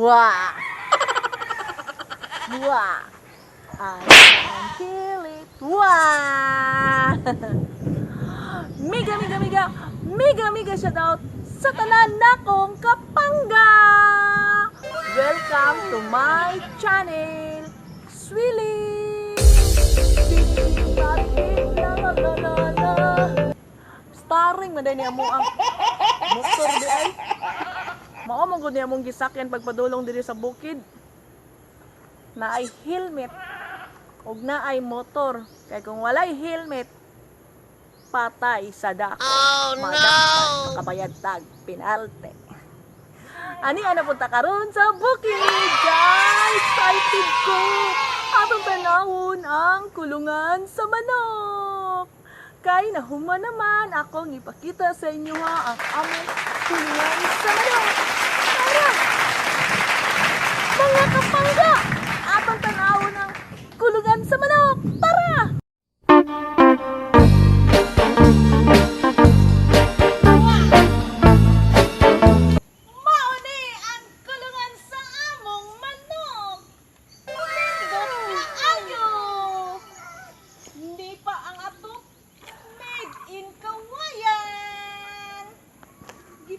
Wah! Wah! I can feel it. Wah! Mega shoutout sa tanan nakong kapangga! Welcome to my channel, Swilly! Starring man din niya mo ang motor di ay. Mao man gud niya mong gisakyan pagpadulong diri sa bukid. Na ay helmet ug na ay motor. Kay kung walay helmet, patay sa dako. Oh no! Kabayad tag pinalte. Ani ana punta karon sa bukid, guys. Excited ko. Atong tanawon ang kulungan sa manok. Kay nahuman naman akong ipakita sa inyo ang among kulungan sa manok. Tara! Mga kapangga! Atong tanawon ang kulungan sa manok. Tara!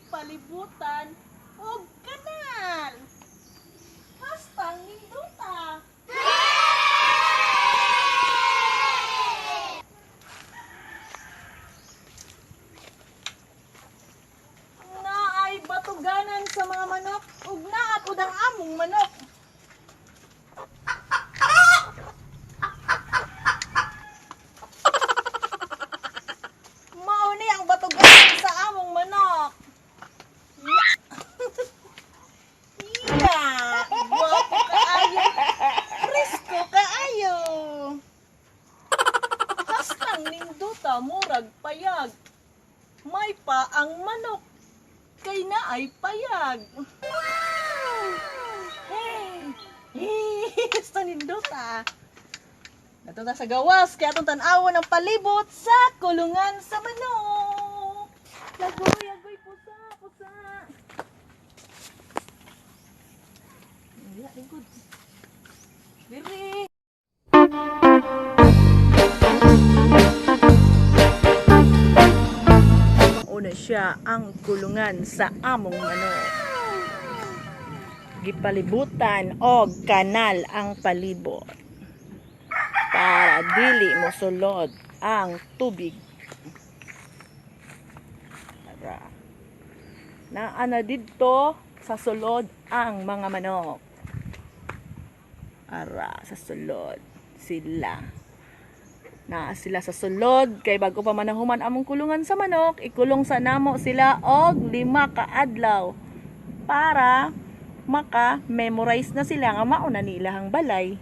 Palibutan o kanal. Hastang ninduta. Na ay batuganan sa mga manok ug naa pud ang among manok. Mao ni ang batuganan sa among manok. Guwapo kaayo, presko kaayo. Hastang nindota murag payag. May pa ang manok kay naay payag. Hey, hastang nindota. Natunta sa gawas kaya atong tan-awon ang palibot sa kulungan sa manok. Lagoy pusa. Wala, lingkod. Diri. Una siya ang kulungan sa among manok. Gipalibutan og kanal ang palibot para dili mosulod ang tubig. Para ana didto sa sulod ang mga manok. Ara, sa sulod sila. Na sila sa sulod kay bago pa manahuman among kulungan sa manok, ikulong sa namo sila og 5 ka adlaw para maka-memorize na sila nga mauna nilahang balay.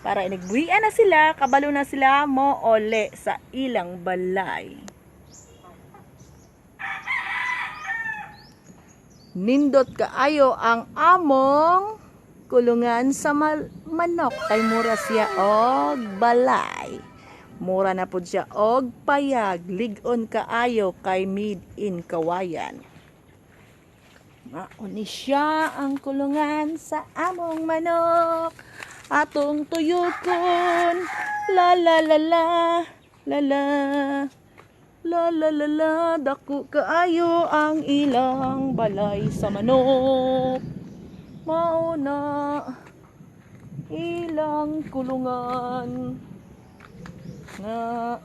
Para inigbuhian na sila, kabalo na sila mo ole sa ilang balay. Nindot kaayo ang among kulungan sa manok kay mura siya og balay. Mura na pud siya og payag, lig-on kaayo kay made in kawayan. Mauni siya ang kulungan sa among manok. Atong tuyokon. La la la la. La la. La la la la. Dako kaayo ang ilang balay sa manok. Mauna ilang kulungan nga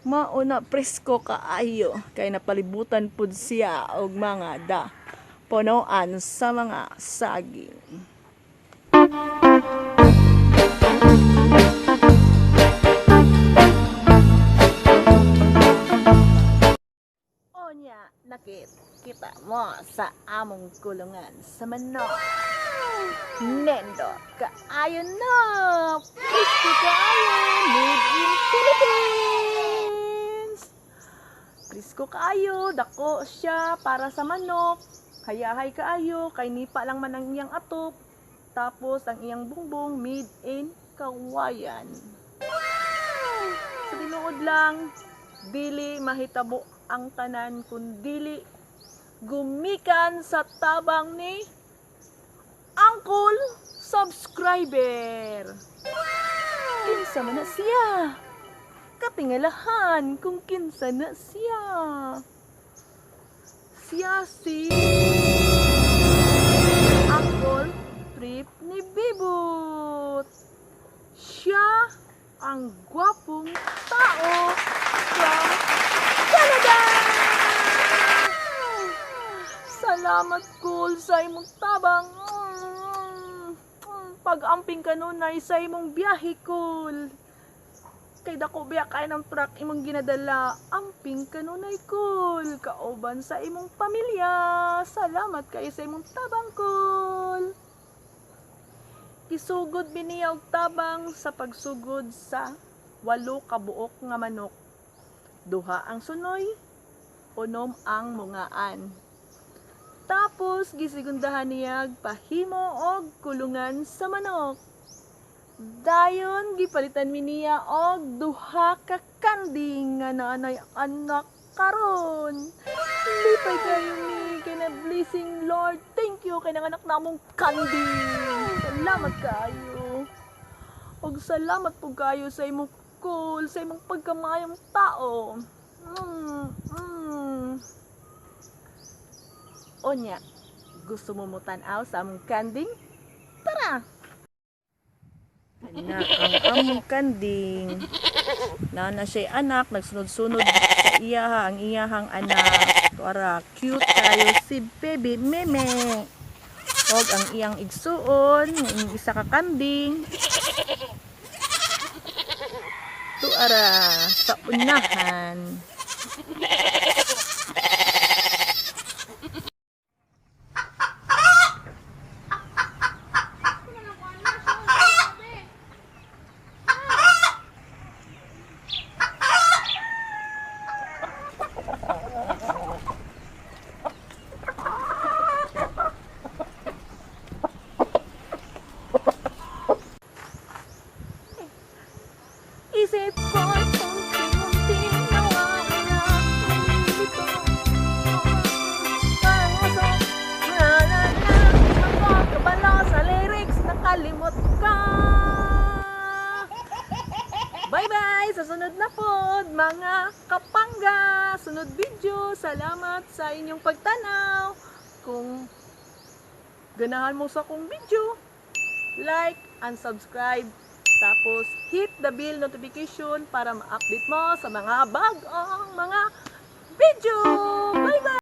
mauna presko kaayo kay napalibutan pud siya og mga punuan sa mga saging. Onya nakita mo sa among kulungan sa manok. Nendo kaayo na. Presko kaayo. Made in Philippines. Presko kaayo. Dako siya para sa manok. Hayahay kaayo. Kay nipa lang man ang iyang atop. Tapos ang iyang bungbong made in kawayan. Sa tinuod lang, dili mahitabo ang tanan kung dili gumikan sa tabang ni angkol subscriber. Kinsa man na siya? Katingalahan kung kinsa na siya. Siya si Angkol Trip ni Bibot. Siya ang gwapong tao from Canada. Salamat, Kol, sa imong tabang. Pag-amping kanunay sa imong biyahe, Kol. Kay dako biya kay ng truck imong ginadala, amping kanunay, Kol. Kauban sa imong pamilya. Salamat kayo sa imong tabang, Kol. Isugod biniya og tabang sa pagsugod sa 8 ka buok nga manok. 2 ang sunoy, 6 ang mungaan. Tapos gisigundahan niya pahimo og kulungan sa manok. Dayon gipalitan mi niya og 2 ka kanding nga naanay anak karon. Lipay kayo ni kay na blessing Lord. Thank you kay nanganak namong kanding. Salamat kayo. Og salamat po kayo sa imong Kol, sa imong pagkamayong tao. Onya, gusto mo mutanaw sa among kanding? Tara! Na ang among kanding. Na siya anak, nagsunod-sunod sa iyaha, ang iyahang anak. Tara, cute kayo si baby meme. Og ang iyang igsuon, ang isa ka kanding. Tuara, sa unahan. Isip ko unti-unti nawawala. Dito panguso magkakabala sa lyrics. Nakalimot ka. Bye-bye! Sa sunod na pod, mga kapangga. Sunod video. Salamat sa inyong pagtanaw. Kung ganahan mo sa kong video, like and subscribe. Tapos, hit the bell notification para ma-update mo sa mga bagong mga video. Bye-bye!